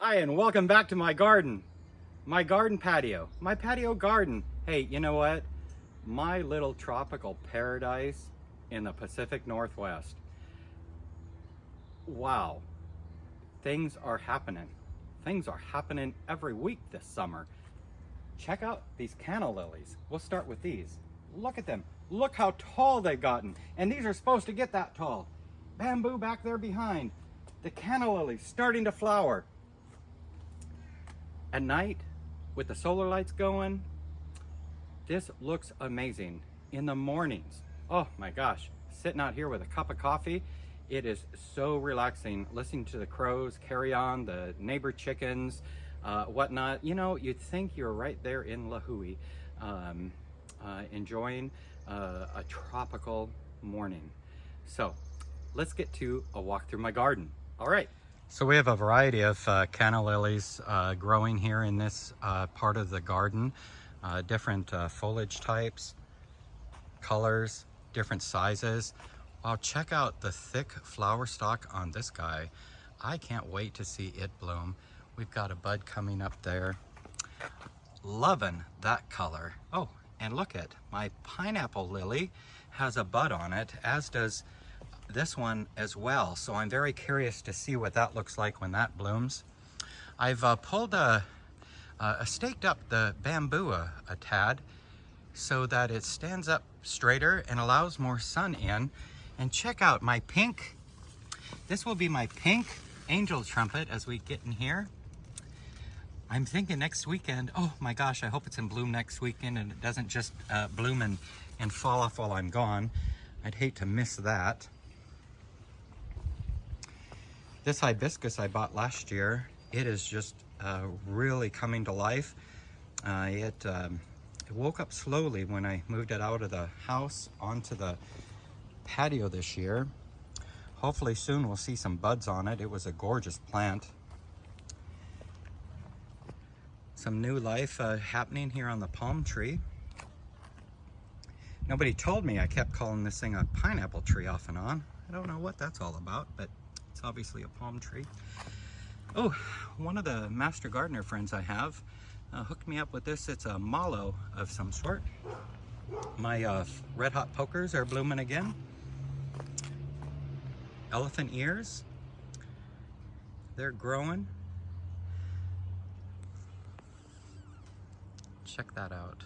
Hi, and welcome back to my garden. My garden patio. My patio garden. Hey, you know what? My little tropical paradise in the Pacific Northwest. Wow. Things are happening. Things are happening every week this summer. Check out these canna lilies. We'll start with these. Look at them. Look how tall they've gotten. And these are supposed to get that tall. Bamboo back there behind. The canna lilies starting to flower. At night, with the solar lights going, this looks amazing. In the mornings, oh my gosh, sitting out here with a cup of coffee, it is so relaxing listening to the crows carry on, the neighbor chickens, whatnot. You know, you'd think you're right there in La Hui, enjoying a tropical morning. So let's get to a walk through my garden. All right. So we have a variety of canna lilies growing here in this part of the garden. Different foliage types, colors, different sizes. Wow, check out the thick flower stalk on this guy. I can't wait to see it bloom. We've got a bud coming up there. Loving that color. Oh, and look at my pineapple lily has a bud on it, as does this one as well. So I'm very curious to see what that looks like when that blooms. I've staked up the bamboo a tad so that it stands up straighter and allows more sun in. And check out my pink. This will be my pink angel trumpet as we get in here. I'm thinking next weekend, oh my gosh, I hope it's in bloom next weekend and it doesn't just bloom and fall off while I'm gone. I'd hate to miss that. This hibiscus I bought last year, it is just really coming to life. It woke up slowly when I moved it out of the house onto the patio this year. Hopefully soon we'll see some buds on it. It was a gorgeous plant. Some new life happening here on the palm tree. Nobody told me I kept calling this thing a pineapple tree off and on. I don't know what that's all about, but it's obviously a palm tree. Oh, one of the master gardener friends I have hooked me up with this. It's a mallow of some sort. My red hot pokers are blooming again. Elephant ears, they're growing. Check that out.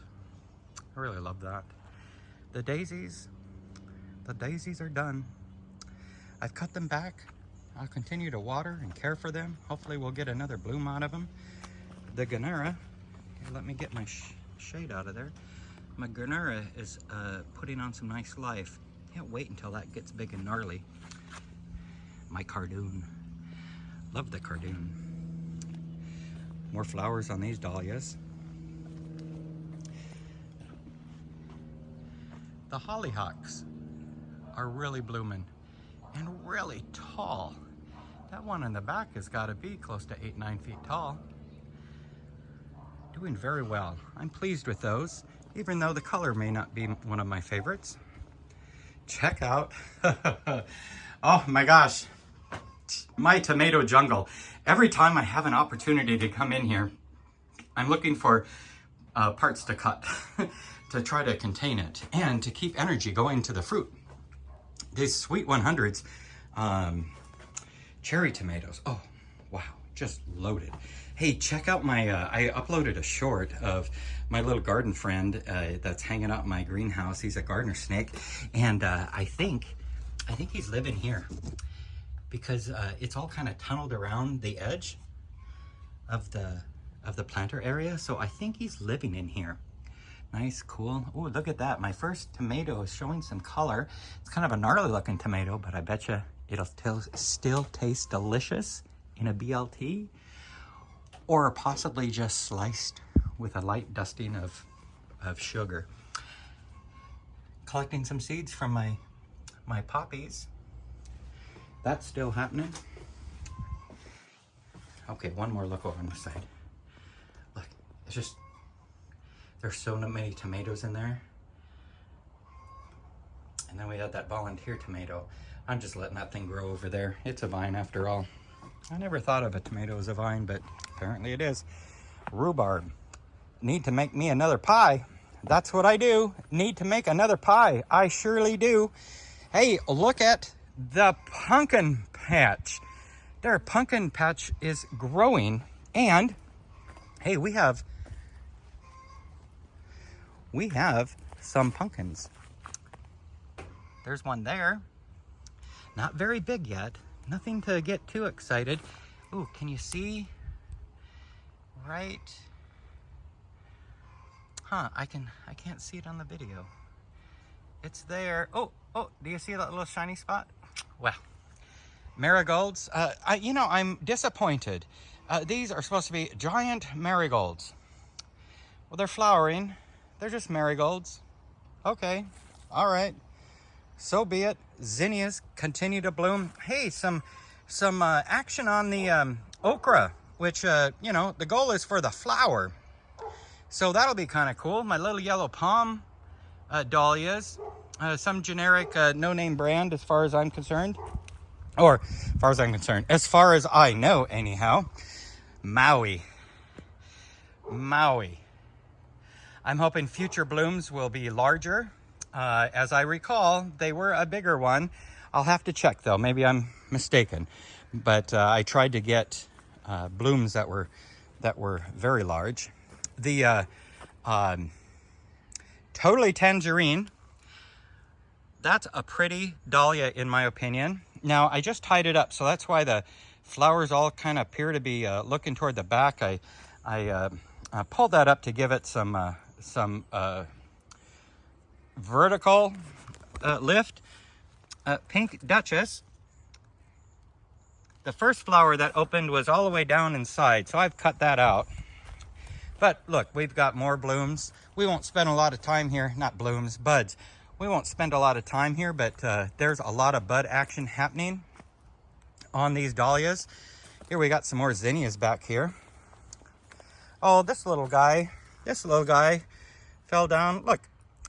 I really love that. The daisies are done. I've cut them back. I'll continue to water and care for them. Hopefully we'll get another bloom out of them. The Gunnera, let me get my shade out of there. My Gunnera is putting on some nice life. Can't wait until that gets big and gnarly. My cardoon, love the cardoon. More flowers on these dahlias. The hollyhocks are really blooming and really tall. That one in the back has got to be close to 8-9 feet tall. Doing very well. I'm pleased with those, even though the color may not be one of my favorites. Check out, oh my gosh, my tomato jungle. Every time I have an opportunity to come in here, I'm looking for parts to cut to try to contain it and to keep energy going to the fruit. These Sweet 100s cherry tomatoes, oh wow, just loaded. Hey, check out my I uploaded a short of my little garden friend that's hanging out in my greenhouse. He's a gardener snake, and I think he's living here because it's all kind of tunneled around the edge of the planter area, so I think he's living in here. Nice, cool. Oh, look at that. My first tomato is showing some color. It's kind of a gnarly looking tomato, but I bet you it'll still taste delicious in a BLT, or possibly just sliced with a light dusting of sugar. Collecting some seeds from my poppies. That's still happening. Okay, one more look over on the side. Look, it's just, there's so many tomatoes in there. And then we had that volunteer tomato. I'm just letting that thing grow over there. It's a vine after all. I never thought of a tomato as a vine, but apparently it is. Rhubarb. Need to make me another pie. That's what I do. Need to make another pie. I surely do. Hey, look at the pumpkin patch. Their pumpkin patch is growing, and hey, we have some pumpkins. There's one there. Not very big yet. Nothing to get too excited. Ooh, can you see? Right. Huh, I can't see it on the video. It's there. Oh, do you see that little shiny spot? Well, marigolds. I'm disappointed. These are supposed to be giant marigolds. Well, they're flowering. They're just marigolds. Okay, all right. So be it. Zinnias continue to bloom. Hey, some action on the okra, which the goal is for the flower. So that'll be kind of cool. My little yellow palm dahlias, some generic no-name brand as far as I'm concerned. Or as far as I'm concerned, as far as I know anyhow. Maui. I'm hoping future blooms will be larger. As I recall, they were a bigger one. I'll have to check though, maybe I'm mistaken. But I tried to get blooms that were very large. The Totally Tangerine, that's a pretty dahlia in my opinion. Now I just tied it up, so that's why the flowers all kind of appear to be looking toward the back. I pulled that up to give it some vertical lift. Pink Duchess. The first flower that opened was all the way down inside, so I've cut that out. But look, we've got more blooms. We won't spend a lot of time here, not blooms, buds. We won't spend a lot of time here, but there's a lot of bud action happening on these dahlias. Here we got some more zinnias back here. Oh, this little guy fell down. Look,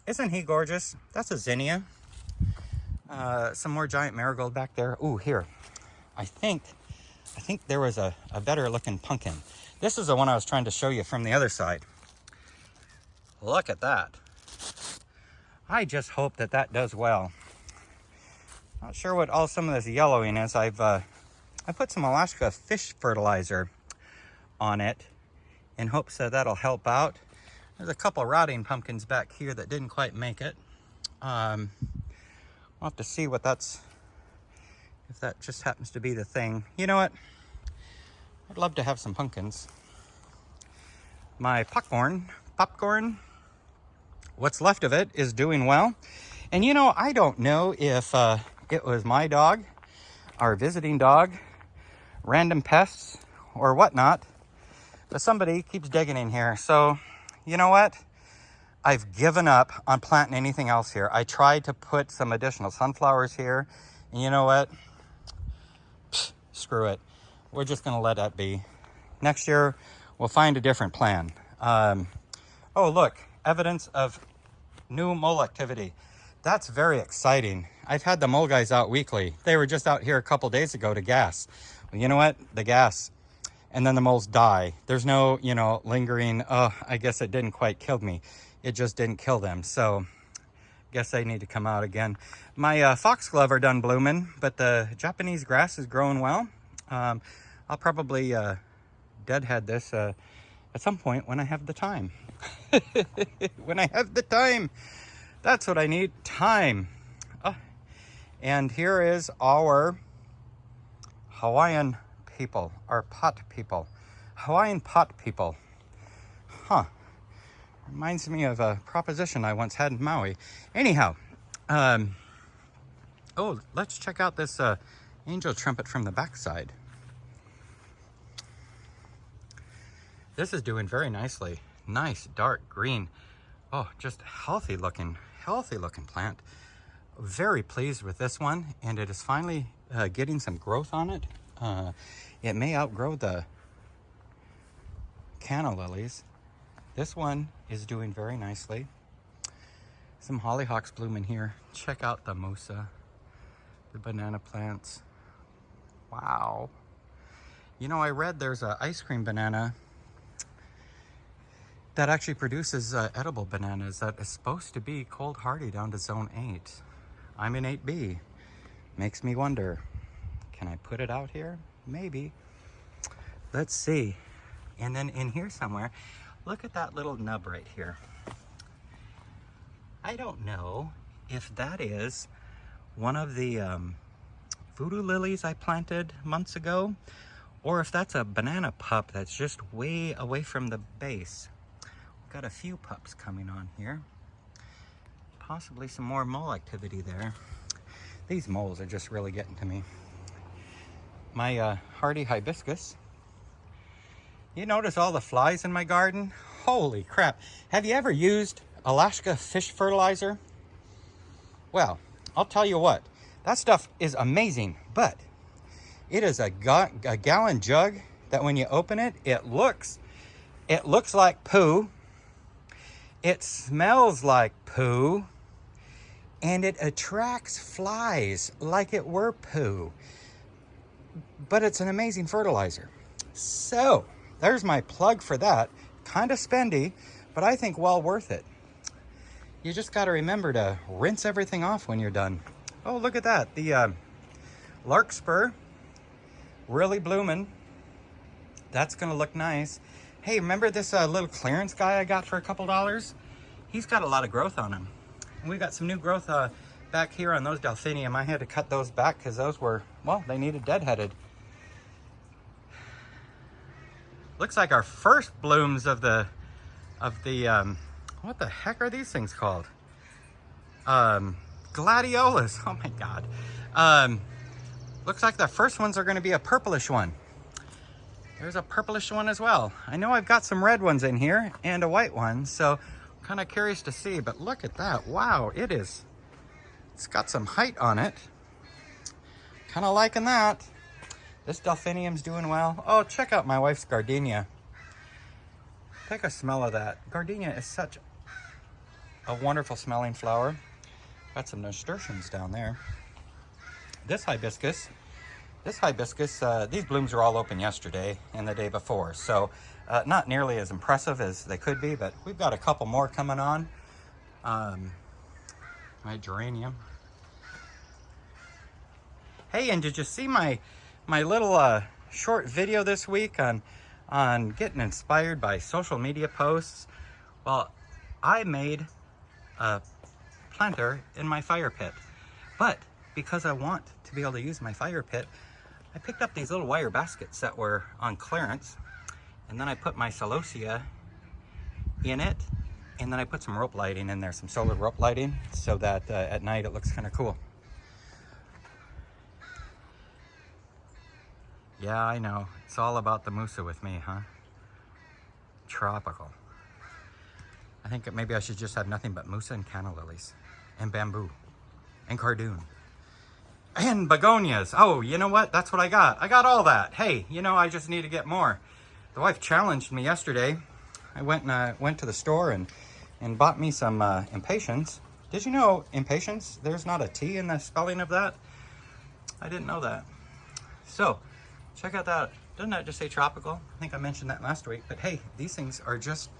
isn't he gorgeous? That's a zinnia. Some more giant marigold back there. Ooh, here. I think there was a better looking pumpkin. This is the one I was trying to show you from the other side. Look at that. I just hope that does well. Not sure what some of this yellowing is. I put some Alaska fish fertilizer on it in hopes that that'll help out. There's a couple rotting pumpkins back here that didn't quite make it. We'll have to see if that just happens to be the thing. You know what? I'd love to have some pumpkins. My popcorn, what's left of it is doing well. And I don't know if it was my dog, our visiting dog, random pests, or whatnot, but somebody keeps digging in here. So, you know what? I've given up on planting anything else here. I tried to put some additional sunflowers here, and you know what? Pfft, screw it. We're just going to let that be. Next year, we'll find a different plan. Oh, look, evidence of new mole activity. That's very exciting. I've had the mole guys out weekly. They were just out here a couple days ago to gas. Well, you know what? The gas. And then the moles die. There's no, lingering, oh, I guess it didn't quite kill me. It just didn't kill them. So, guess they need to come out again. My foxglove are done blooming, but the Japanese grass is growing well. I'll probably deadhead this at some point when I have the time. When I have the time. That's what I need, time. Oh. And here is our Hawaiian people, our pot people. Hawaiian pot people. Huh. Reminds me of a proposition I once had in Maui. Anyhow, let's check out this angel trumpet from the backside. This is doing very nicely. Nice dark green. Oh, just healthy looking plant. Very pleased with this one, and it is finally getting some growth on it. It may outgrow the canna lilies. This one is doing very nicely. Some hollyhocks blooming here. Check out the musa, the banana plants. Wow. You know, I read there's an ice cream banana that actually produces edible bananas that is supposed to be cold hardy down to zone 8. I'm in 8B. Makes me wonder, can I put it out here? Maybe. Let's see. And then in here somewhere, look at that little nub right here. I don't know if that is one of the voodoo lilies I planted months ago, or if that's a banana pup that's just way away from the base. Got a few pups coming on here. Possibly some more mole activity there. These moles are just really getting to me. My hardy hibiscus. You notice all the flies in my garden? Holy crap. Have you ever used Alaska fish fertilizer? Well, I'll tell you what. That stuff is amazing, but it is a gallon jug that when you open it, it looks like poo. It smells like poo. And it attracts flies like it were poo. But it's an amazing fertilizer. So, there's my plug for that. Kind of spendy, but I think well worth it. You just got to remember to rinse everything off when you're done. Oh, look at that. The larkspur really blooming. That's going to look nice. Hey, remember this little clearance guy I got for a couple dollars? He's got a lot of growth on him. And we got some new growth back here on those delphinium. I had to cut those back because those were, well, they needed deadheaded. Looks like our first blooms of the what the heck are these things called? Gladiolus. Oh my God. Looks like the first ones are going to be a purplish one. There's a purplish one as well. I know I've got some red ones in here and a white one, so I'm kind of curious to see, but look at that. Wow, it's got some height on it. Kind of liking that. This delphinium's doing well. Oh, check out my wife's gardenia. Take a smell of that. Gardenia is such a wonderful smelling flower. Got some nasturtiums down there. This hibiscus, these blooms were all open yesterday and the day before. So not nearly as impressive as they could be, but we've got a couple more coming on. My geranium. Hey, and did you see my little short video this week on getting inspired by social media posts? Well, I made a planter in my fire pit, but because I want to be able to use my fire pit, I picked up these little wire baskets that were on clearance, and then I put my celosia in it, and then I put some rope lighting in there, some solar rope lighting, so that at night it looks kind of cool. Yeah, I know. It's all about the musa with me, huh? Tropical. I think maybe I should just have nothing but musa and canna lilies. And bamboo. And cardoon. And begonias. Oh, you know what? That's what I got. I got all that. Hey, you know, I just need to get more. The wife challenged me yesterday. I went to the store and bought me some impatiens. Did you know impatiens? There's not a T in the spelling of that. I didn't know that. So, check out that. Doesn't that just say tropical? I think I mentioned that last week. But hey, these things are just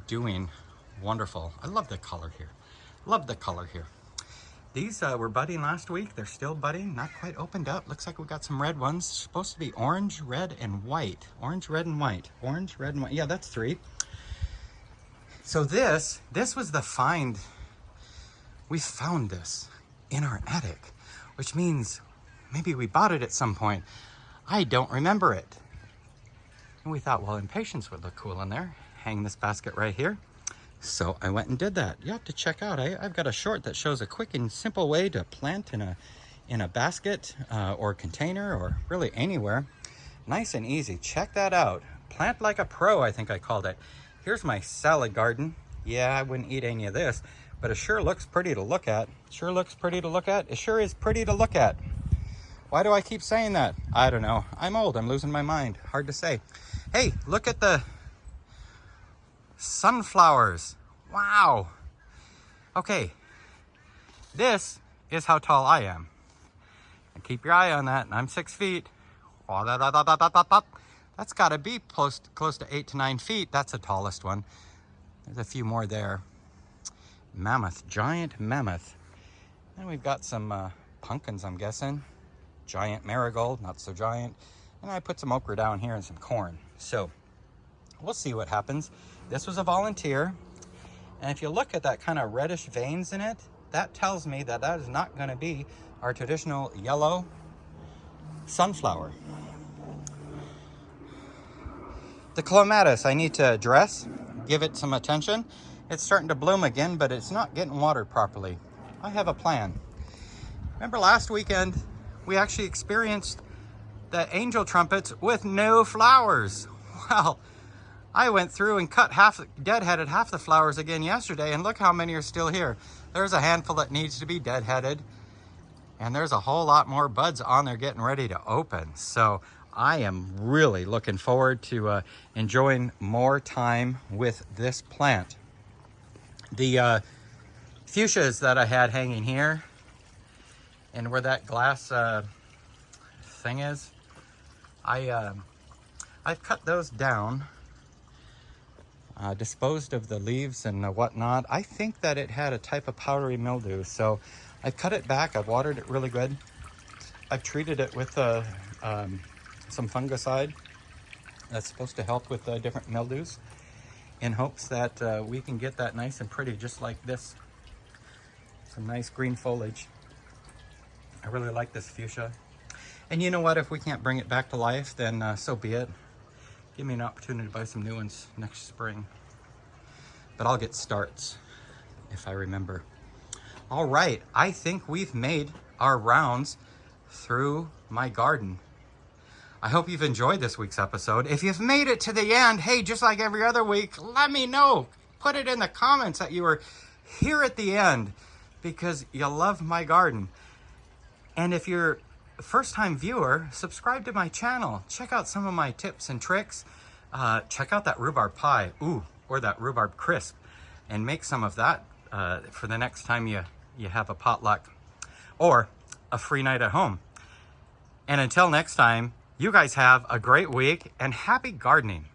doing wonderful. I love the color here. Love the color here. These were budding last week. They're still budding, not quite opened up. Looks like we got some red ones. Supposed to be orange, red, and white. Orange, red, and white. Orange, red, and white. Yeah, that's 3. So this was the find. We found this in our attic, which means maybe we bought it at some point. I don't remember it. And we thought, well, impatiens would look cool in there. Hang this basket right here. So I went and did that. You have to check out. I've got a short that shows a quick and simple way to plant in a basket or container or really anywhere. Nice and easy. Check that out. Plant like a pro, I think I called it. Here's my salad garden. Yeah, I wouldn't eat any of this, but it sure looks pretty to look at. Sure looks pretty to look at. It sure is pretty to look at. Why do I keep saying that? I don't know. I'm old. I'm losing my mind. Hard to say. Hey, look at the sunflowers. Wow. Okay. This is how tall I am. And keep your eye on that. I'm 6 feet. That's got to be close to 8 to 9 feet. That's the tallest one. There's a few more there. Mammoth, giant mammoth. And we've got some pumpkins, I'm guessing. Giant marigold, not so giant. And I put some okra down here and some corn. So we'll see what happens. This was a volunteer. And if you look at that kind of reddish veins in it, that tells me that that is not going to be our traditional yellow sunflower. The clematis I need to address, give it some attention. It's starting to bloom again, but it's not getting watered properly. I have a plan. Remember last weekend, we actually experienced the angel trumpets with no flowers. Well, I went through and deadheaded half the flowers again yesterday, and look how many are still here. There's a handful that needs to be deadheaded, and there's a whole lot more buds on there getting ready to open. So I am really looking forward to enjoying more time with this plant. The fuchsias that I had hanging here, and where that glass thing is, I've cut those down, disposed of the leaves and whatnot. I think that it had a type of powdery mildew, so I cut it back. I've watered it really good. I've treated it with some fungicide that's supposed to help with different mildews, in hopes that we can get that nice and pretty, just like this. Some nice green foliage. I really like this fuchsia. And you know what? If we can't bring it back to life, then so be it. Give me an opportunity to buy some new ones next spring. But I'll get starts if I remember. All right, I think we've made our rounds through my garden. I hope you've enjoyed this week's episode. If you've made it to the end, hey, just like every other week, let me know. Put it in the comments that you were here at the end because you love my garden. And if you're a first-time viewer, subscribe to my channel. Check out some of my tips and tricks. Check out that rhubarb pie, or that rhubarb crisp, and make some of that for the next time you have a potluck or a free night at home. And until next time, you guys have a great week and happy gardening.